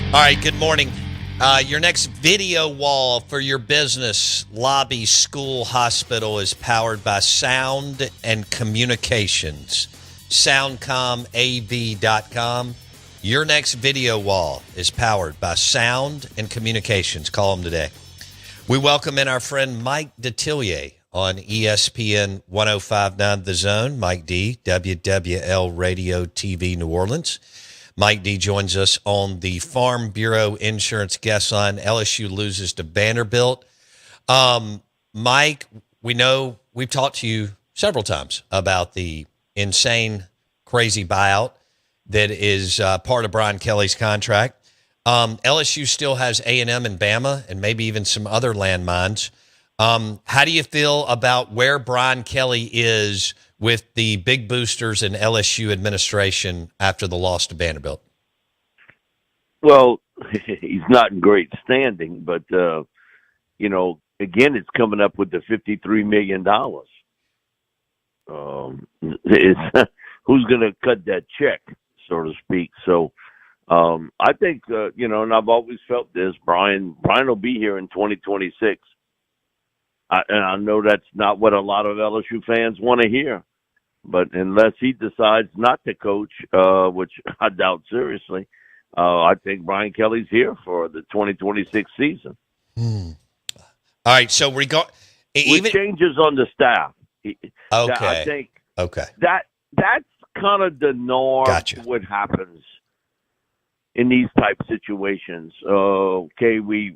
All right, good morning. Your next video wall for your business, lobby, school, hospital is powered by Sound and Communications. SoundcomAV.com. Your next video wall is powered by Sound and Communications. Call them today. We welcome in our friend Mike Detillier on ESPN 105.9 The Zone. Mike D, WWL Radio TV New Orleans. Mike D joins us on the Farm Bureau Insurance guest line. LSU loses to Vanderbilt. Mike, we know we've talked to you several times about the insane, crazy buyout that is part of Brian Kelly's contract. LSU still has A&M and Bama and maybe even some other landmines. How do you feel about where Brian Kelly is with the big boosters and LSU administration after the loss to Vanderbilt? Well, he's not in great standing, but, again, it's coming up with the $53 million. Who's going to cut that check, so to speak? So I think, and I've always felt this, Brian will be here in 2026. And I know that's not what a lot of LSU fans want to hear. But unless he decides not to coach, which I doubt seriously, I think Brian Kelly's here for the 2026 season. All right, so we got with changes on the staff. Okay, I think that's kind of the norm. Gotcha. What happens in these type situations? Okay, we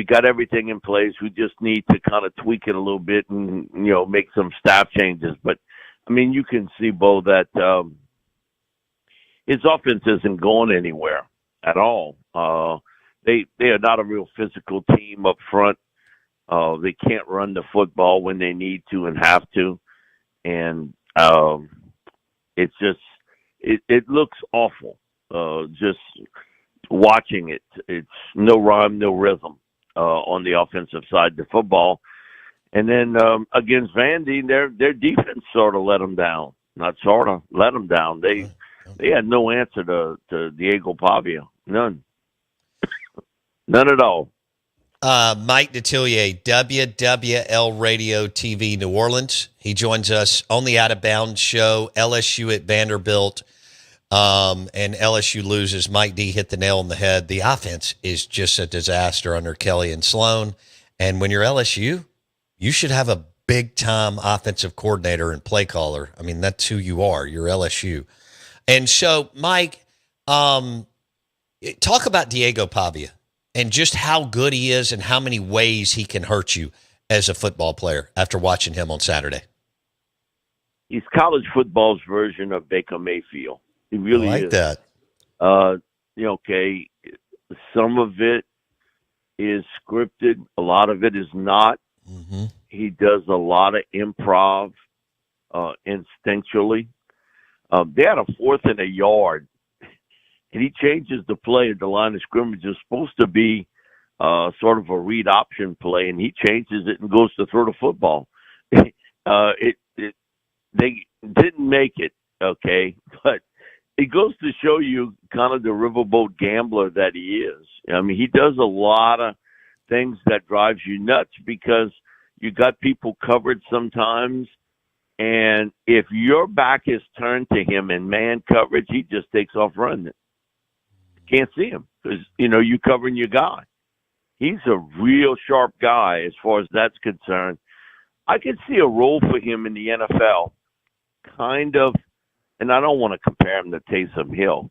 got everything in place. We just need to kind of tweak it a little bit and make some staff changes. But I mean, you can see, Bo, that his offense isn't going anywhere at all. They are not a real physical team up front. They can't run the football when they need to and have to, and it's just it looks awful. Just watching it, it's no rhyme, no rhythm on the offensive side of the football. And then against Vandy, their defense sort of let them down. Not sort of, let them down. They had no answer to Diego Pavia. None. None at all. Mike Detillier, WWL Radio TV New Orleans. He joins us on the Out of Bounds show, LSU at Vanderbilt, and LSU loses. Mike D hit the nail on the head. The offense is just a disaster under Kelly and Sloan. And when you're LSU, you should have a big-time offensive coordinator and play caller. I mean, that's who you are. You're LSU. And so, Mike, talk about Diego Pavia and just how good he is and how many ways he can hurt you as a football player after watching him on Saturday. He's college football's version of Baker Mayfield. He really I like is. That. Okay, some of it is scripted. A lot of it is not. Mm-hmm. He does a lot of improv instinctually. They had a 4th and a yard, and he changes the play at the line of scrimmage. It's supposed to be sort of a read option play, and he changes it and goes to throw the football. They didn't make it, okay, but it goes to show you kind of the riverboat gambler that he is. I mean, he does a lot of things that drives you nuts because you got people covered sometimes, and if your back is turned to him in man coverage, he just takes off running. Can't see him because, you covering your guy. He's a real sharp guy as far as that's concerned. I could see a role for him in the NFL, kind of, and I don't want to compare him to Taysom Hill,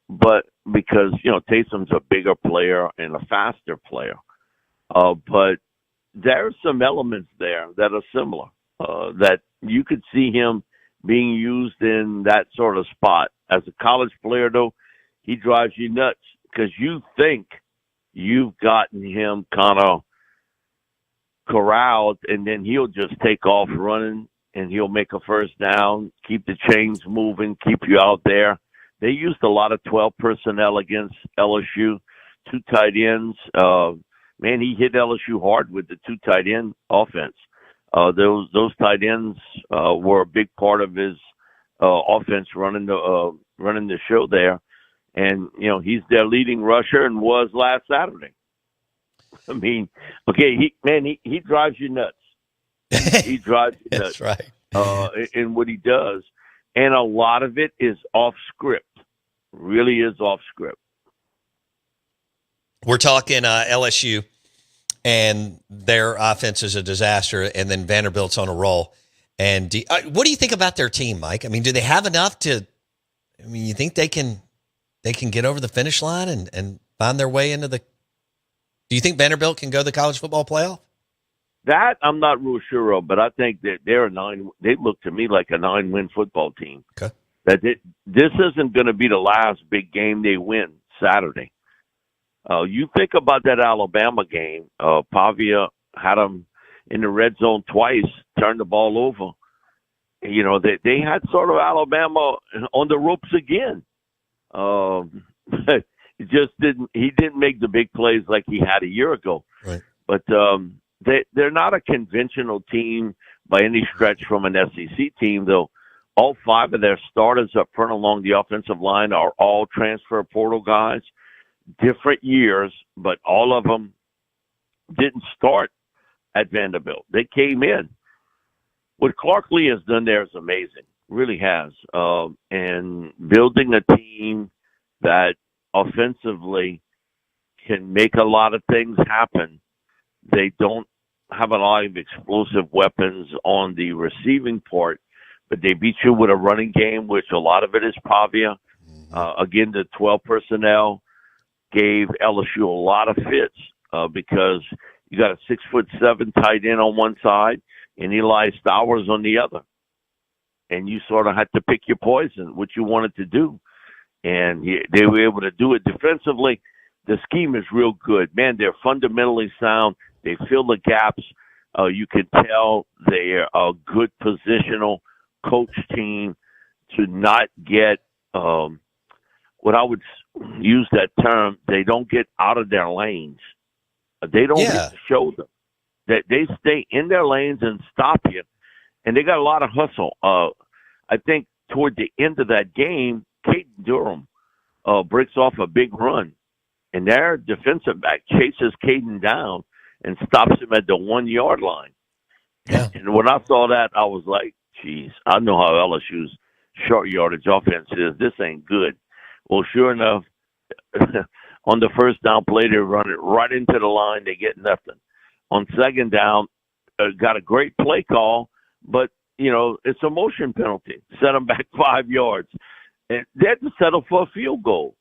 but because, Taysom's a bigger player and a faster player. But there are some elements there that are similar, that you could see him being used in that sort of spot. As a college player, though, he drives you nuts because you think you've gotten him kind of corralled, and then he'll just take off running, and he'll make a first down, keep the chains moving, keep you out there. They used a lot of 12 personnel against LSU, 2 tight ends. Man, he hit LSU hard with the 2 tight end offense. Those tight ends were a big part of his offense running the show there. And, he's their leading rusher and was last Saturday. I mean, okay, he drives you nuts. He drives you nuts. That's right. In what he does. And a lot of it is off script. Really is off script. We're talking LSU, and their offense is a disaster, and then Vanderbilt's on a roll. And what do you think about their team, Mike? I mean, do they have enough to? I mean, you think they can get over the finish line and find their way into the? Do you think Vanderbilt can go to the college football playoff? That I'm not real sure of, but I think that they're a 9. They look to me like a 9-win football team. Okay. That this isn't going to be the last big game they win Saturday. You think about that Alabama game. Pavia had them in the red zone twice, turned the ball over. They had sort of Alabama on the ropes again. It just didn't. He didn't make the big plays like he had a year ago. Right. But they're not a conventional team by any stretch from an SEC team, though. All 5 of their starters up front along the offensive line are all transfer portal guys. Different years, but all of them didn't start at Vanderbilt. They came in. What Clark Lee has done there is amazing, really has. And building a team that offensively can make a lot of things happen. They don't have a lot of explosive weapons on the receiving part, but they beat you with a running game, which a lot of it is Pavia. Again, the 12 personnel gave LSU a lot of fits because you got a 6'7" tight end on one side and Eli Stowers on the other. And you sort of had to pick your poison, what you wanted to do. And they were able to do it defensively. The scheme is real good. Man, they're fundamentally sound. They fill the gaps. You can tell they're a good positional coach team to not get what I would use that term, they don't get out of their lanes. They don't get to show them. That they stay in their lanes and stop you. And they got a lot of hustle. I think toward the end of that game, Caden Durham breaks off a big run. And their defensive back chases Caden down and stops him at the 1-yard line. Yeah. And when I saw that, I was like, geez, I know how LSU's short yardage offense is. This ain't good. Well, sure enough, on the first down play, they run it right into the line. They get nothing. On second down, got a great play call, but, it's a motion penalty. Set them back 5 yards. And they had to settle for a field goal.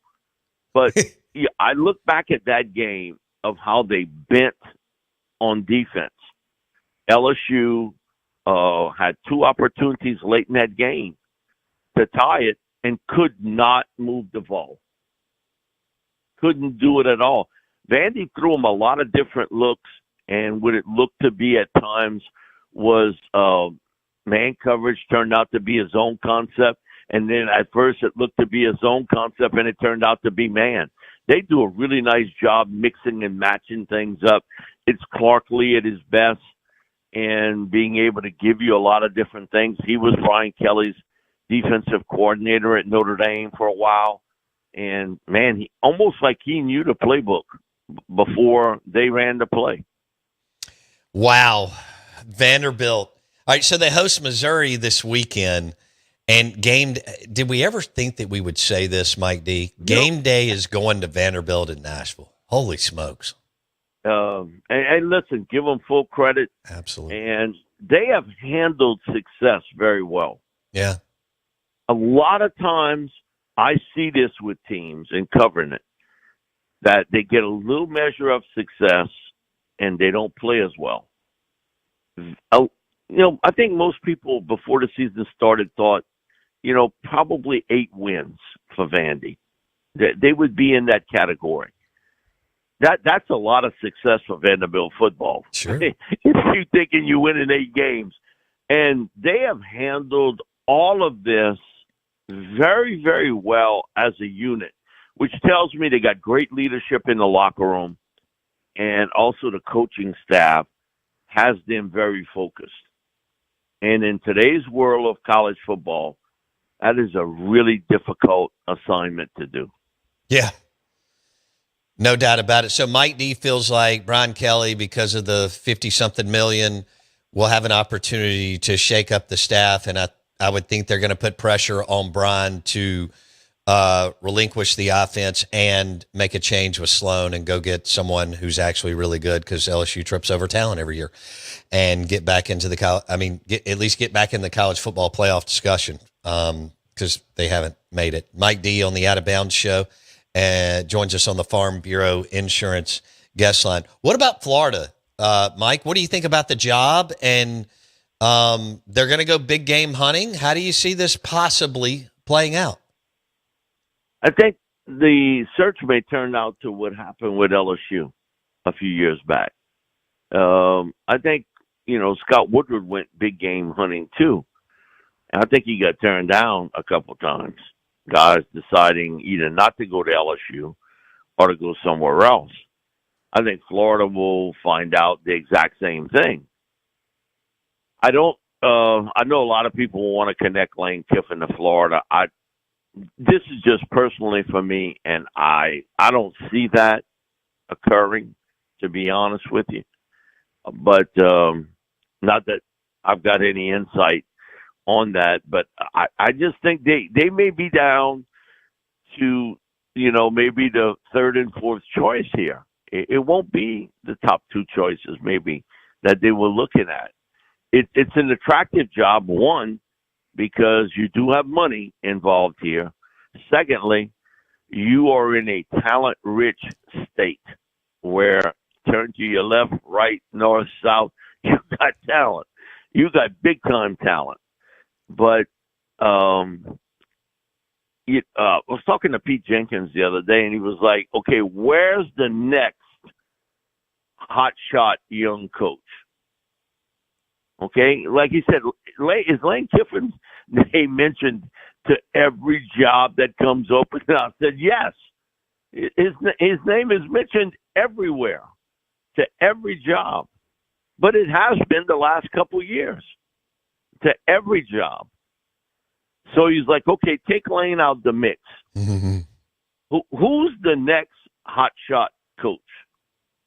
But I look back at that game of how they bent on defense. LSU had 2 opportunities late in that game to tie it and could not move the ball. Couldn't do it at all. Vandy threw them a lot of different looks, and what it looked to be at times was man coverage turned out to be a zone concept, and then at first it looked to be a zone concept, and it turned out to be man. They do a really nice job mixing and matching things up. It's Clark Lee at his best and being able to give you a lot of different things. He was Brian Kelly's defensive coordinator at Notre Dame for a while. And, man, he almost like he knew the playbook before they ran the play. Wow. Vanderbilt. All right, so they host Missouri this weekend. And did we ever think that we would say this, Mike D? Game day is going to Vanderbilt in Nashville. Holy smokes. And listen, give them full credit. Absolutely. And they have handled success very well. Yeah. A lot of times I see this with teams in covering it, that they get a little measure of success and they don't play as well. I think most people before the season started thought, probably 8 wins for Vandy. They would be in that category. That's a lot of success for Vanderbilt football. Sure. If you're thinking you win in 8 games. And they have handled all of this very, very well as a unit, which tells me they got great leadership in the locker room, and also the coaching staff has them very focused. And in today's world of college football, that is a really difficult assignment to do. Yeah, no doubt about it. So Mike D feels like Brian Kelly, because of the 50-something million, will have an opportunity to shake up the staff, and I would think they're going to put pressure on Brian to relinquish the offense and make a change with Sloan and go get someone who's actually really good, because LSU trips over talent every year, and get back into the at least get back in the college football playoff discussion, because they haven't made it. Mike D on the Out of Bounds show joins us on the Farm Bureau Insurance guest line. What about Florida, Mike? What do you think about the job? And they're going to go big game hunting. How do you see this possibly playing out? I think the search may turn out to what happened with LSU a few years back. I think, Scott Woodward went big game hunting too. And I think he got turned down a couple times. Guys deciding either not to go to LSU or to go somewhere else. I think Florida will find out the exact same thing. I know a lot of people want to connect Lane Kiffin to Florida. This is just personally for me, and I don't see that occurring, to be honest with you. But not that I've got any insight on that, but I just think they may be down to, maybe the third and fourth choice here. It won't be the top two choices maybe that they were looking at. It's an attractive job, one, because you do have money involved here. Secondly, you are in a talent-rich state where, turn to your left, right, north, south, you got talent. You got big-time talent. But I was talking to Pete Jenkins the other day, and he was like, okay, where's the next hotshot young coach? Okay, like he said, is Lane Kiffin's name mentioned to every job that comes open? And I said, yes. His name is mentioned everywhere, to every job. But it has been the last couple of years, to every job. So he's like, okay, take Lane out the mix. Mm-hmm. Who's the next hotshot coach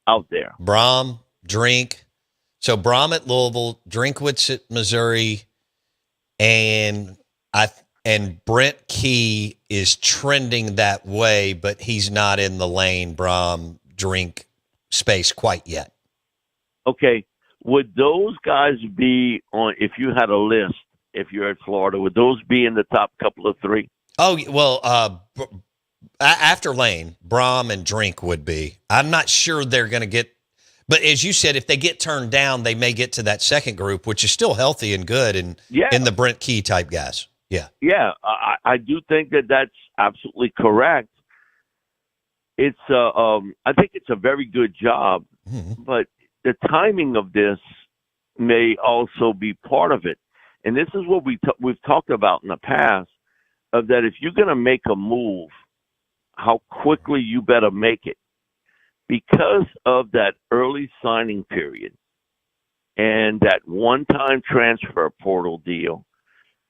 out there? Brom, Drink. So Brom at Louisville, Drinkwitz at Missouri, and Brent Key is trending that way, but he's not in the Lane, Brom, Drink space quite yet. Okay. Would those guys be on, if you had a list, if you're at Florida, would those be in the top couple of three? Oh, well, after Lane, Brom and Drink would be. I'm not sure they're going to get, but as you said, if they get turned down, they may get to that second group, which is still healthy and good, and in the Brent Key type guys. Yeah. Yeah, I do think that that's absolutely correct. It's I think it's a very good job, but the timing of this may also be part of it. And this is what we've talked about in the past, of that if you're going to make a move, how quickly you better make it. Because of that early signing period and that one-time transfer portal deal,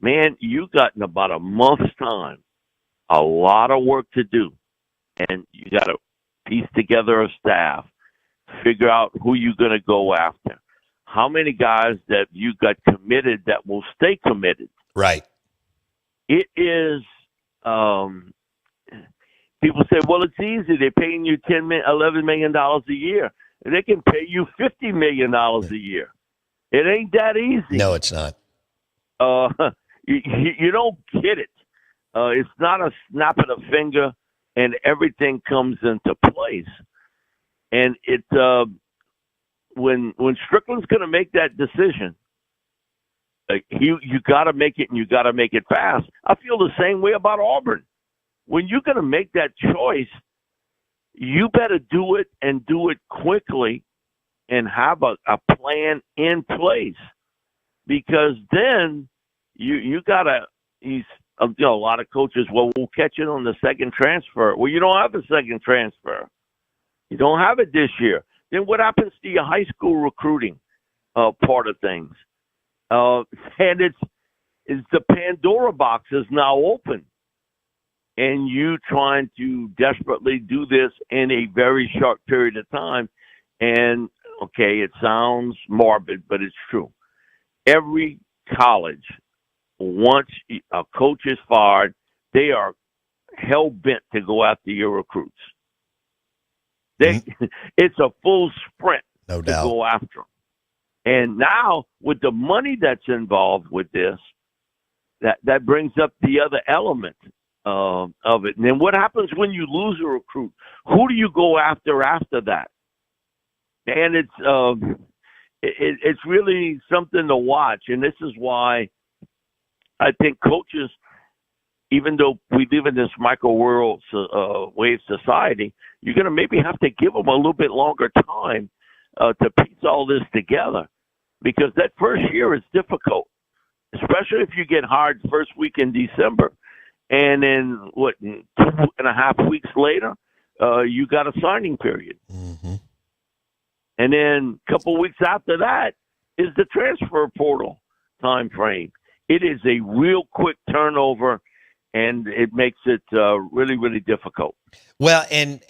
man, you got in about a month's time a lot of work to do. And you got to piece together a staff, figure out who you're going to go after. How many guys that you got committed that will stay committed? Right. It is, people say, well, it's easy. They're paying you $11 million a year. And they can pay you $50 million a year. It ain't that easy. No, it's not. You don't get it. It's not a snap of the finger and everything comes into place. And it when Strickland's going to make that decision, you got to make it, and you got to make it fast. I feel the same way about Auburn. When you're going to make that choice, you better do it and do it quickly, and have a plan in place, because then you got to. A lot of coaches, well, we'll catch it on the second transfer. Well, you don't have a second transfer. You don't have it this year. Then what happens to your high school recruiting part of things? And it's the Pandora box is now open. and you trying to desperately do this in a very short period of time. And, okay, it sounds morbid, but it's true. Every college, once a coach is fired, they are hell-bent to go after your recruits. It's a full sprint no to doubt. go after them. And now, with the money that's involved with this, that brings up the other element of it. And then what happens when you lose a recruit? Who do you go after that? And it's really something to watch. And this is why I think coaches, even though we live in this microwave society, you're going to maybe have to give them a little bit longer time to piece all this together, because that first year is difficult, especially if you get hired first week in December, and then 2.5 weeks later, you got a signing period. Mm-hmm. And then a couple weeks after that is the transfer portal time frame. It is a real quick turnover, and it makes it really, really difficult. Well, and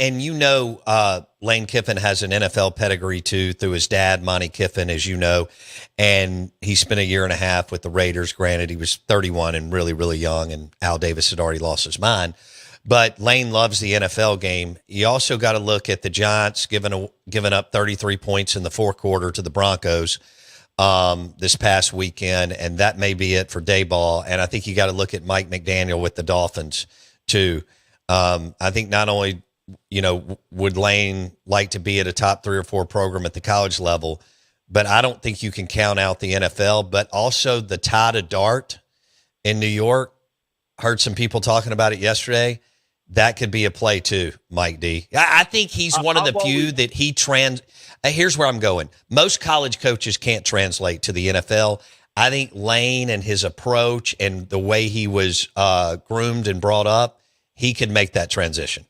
Lane Kiffin has an NFL pedigree too, through his dad, Monty Kiffin, as you know, and he spent 1.5 years with the Raiders. Granted, he was 31 and really, really young, and Al Davis had already lost his mind. But Lane loves the NFL game. You also got to look at the Giants giving up 33 points in the fourth quarter to the Broncos this past weekend, and that may be it for Dayball. And I think you got to look at Mike McDaniel with the Dolphins too. I think not only, would Lane like to be at a top 3 or 4 program at the college level, but I don't think you can count out the NFL, but also the tie to Dart in New York. Heard some people talking about it yesterday. That could be a play too, Mike D. I think he's one of the few that here's where I'm going. Most college coaches can't translate to the NFL. I think Lane and his approach and the way he was groomed and brought up, he could make that transition.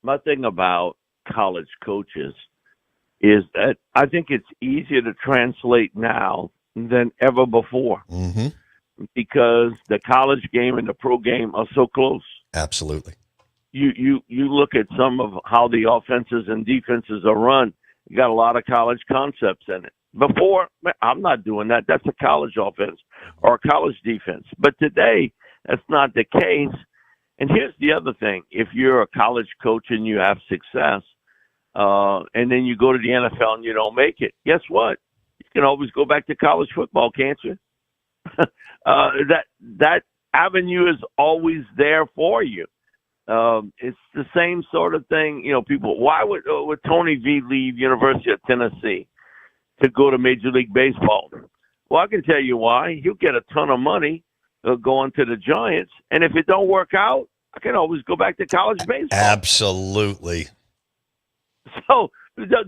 My thing about college coaches is that I think it's easier to translate now than ever before, mm-hmm. because the college game and the pro game are so close. Absolutely. You look at some of how the offenses and defenses are run. You got a lot of college concepts in it. Before, I'm not doing that. That's a college offense or a college defense. But today, that's not the case. And here's the other thing. If you're a college coach and you have success, and then you go to the NFL and you don't make it, guess what? You can always go back to college football, can't you? That avenue is always there for you. It's the same sort of thing. People, why would Tony V leave University of Tennessee to go to Major League Baseball? Well, I can tell you why. He'll get a ton of money going to the Giants, and if it don't work out, I can always go back to college baseball. Absolutely. So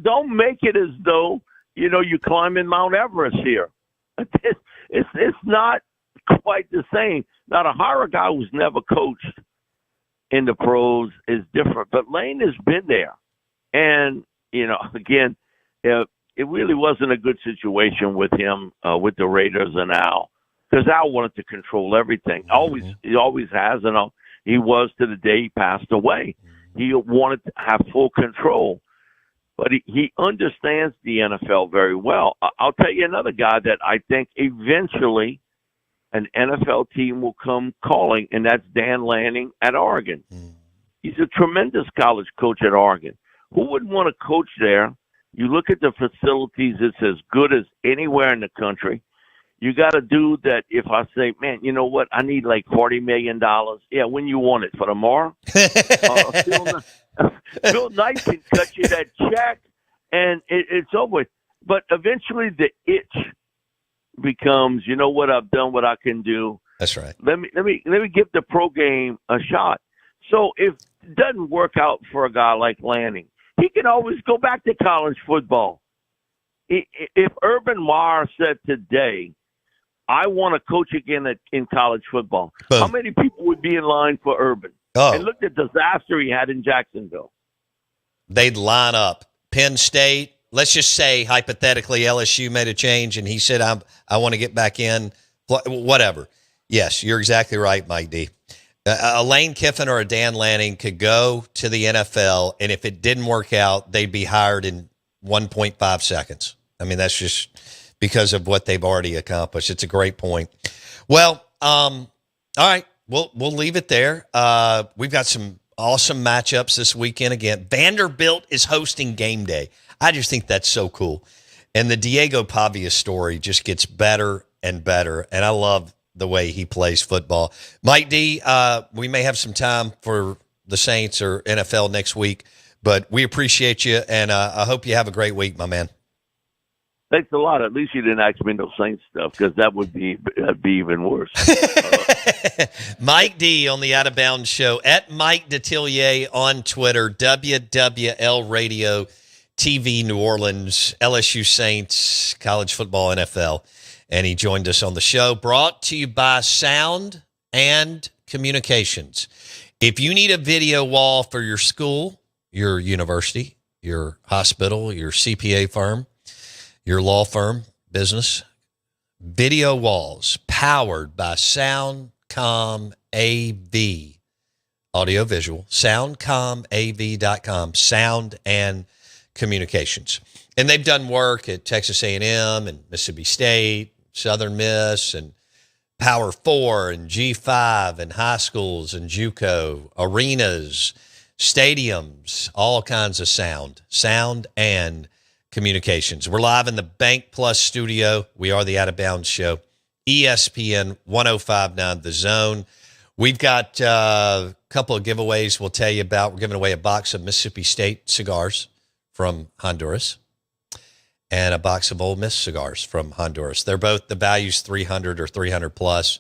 don't make it as though you're climbing Mount Everest here. It's not quite the same. Now, to hire a guy who's never coached in the pros is different, but Lane has been there, and again, it really wasn't a good situation with him with the Raiders and Al, because Al wanted to control everything. He always has, and he was to the day he passed away. He wanted to have full control, but he understands the NFL very well. I'll tell you another guy that I think eventually an NFL team will come calling, and that's Dan Lanning at Oregon. He's a tremendous college coach at Oregon. Who wouldn't want to coach there? You look at the facilities, it's as good as anywhere in the country. You got a dude that if I say, man, you know what, I need like $40 million. Yeah, when you want it, for tomorrow? Phil Knight can cut you that check, and it's over with. But eventually the itch becomes, you know what, I've done what I can do. That's right. Let me give the pro game a shot. So if it doesn't work out for a guy like Lanning, he can always go back to college football. If Urban Meyer said today, I want to coach again in college football, Boom. How many people would be in line for Urban? Oh. And look at the disaster he had in Jacksonville. They'd line up. Penn State, let's just say hypothetically LSU made a change and he said, I want to get back in, whatever. Yes, you're exactly right, Mike D. A Lane Kiffin or a Dan Lanning could go to the NFL, and if it didn't work out, they'd be hired in 1.5 seconds. I mean, that's just because of what they've already accomplished. It's a great point. Well, all right, we'll leave it there. We've got some awesome matchups this weekend again. Vanderbilt is hosting game day. I just think that's so cool. And the Diego Pavia story just gets better and better, and I love the way he plays football. Mike D, we may have some time for the Saints or NFL next week, but we appreciate you, and I hope you have a great week, my man. Thanks a lot. At least you didn't ask me no Saints stuff, because that would be even worse. Mike D on the Out of Bounds Show, at Mike Detillier on Twitter, WWL Radio, TV New Orleans, LSU Saints, college football, NFL. And he joined us on the show, brought to you by Sound and Communications. If you need a video wall for your school, your university, your hospital, your CPA firm, your law firm, business, video walls powered by SoundCom AV, audio visual, soundcomav.com, Sound and Communications. And they've done work at Texas A&M and Mississippi State, Southern Miss, and Power 4 and G5 and high schools and JUCO, arenas, stadiums, all kinds of sound and communications. We're live in the Bank Plus studio. We are the Out of Bounds Show, ESPN 105.9 The Zone. We've got a couple of giveaways we'll tell you about. We're giving away a box of Mississippi State cigars from Honduras and a box of Ole Miss cigars from Honduras. They're both, the value's 300 or 300 plus.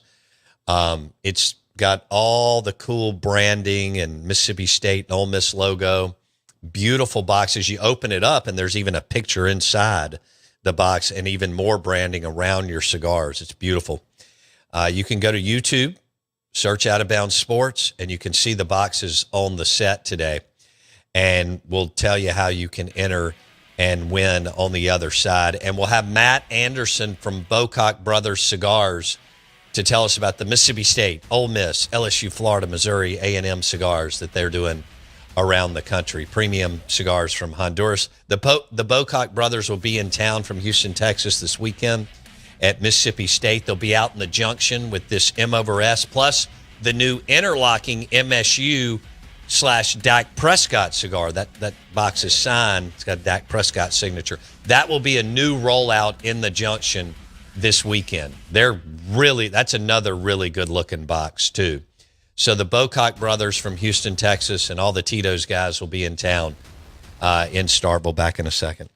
It's got all the cool branding and Mississippi State and Ole Miss logo. Beautiful boxes. You open it up and there's even a picture inside the box and even more branding around your cigars. It's beautiful. You can go to YouTube, search Out of Bounds Sports, and you can see the boxes on the set today. And we'll tell you how you can enter and win on the other side. And we'll have Matt Anderson from Bocock Brothers Cigars to tell us about the Mississippi State, Ole Miss, LSU, Florida, Missouri, A&M cigars that they're doing around the country. Premium cigars from Honduras. The Bocock Brothers will be in town from Houston, Texas this weekend at Mississippi State. They'll be out in the Junction with this M/S, plus the new interlocking MSU/Dak Prescott cigar. That box is signed. It's got Dak Prescott signature. That will be a new rollout in the Junction this weekend. That's another really good looking box too. So the Bocock Brothers from Houston, Texas, and all the Tito's guys will be in town in Starkville. Back in a second.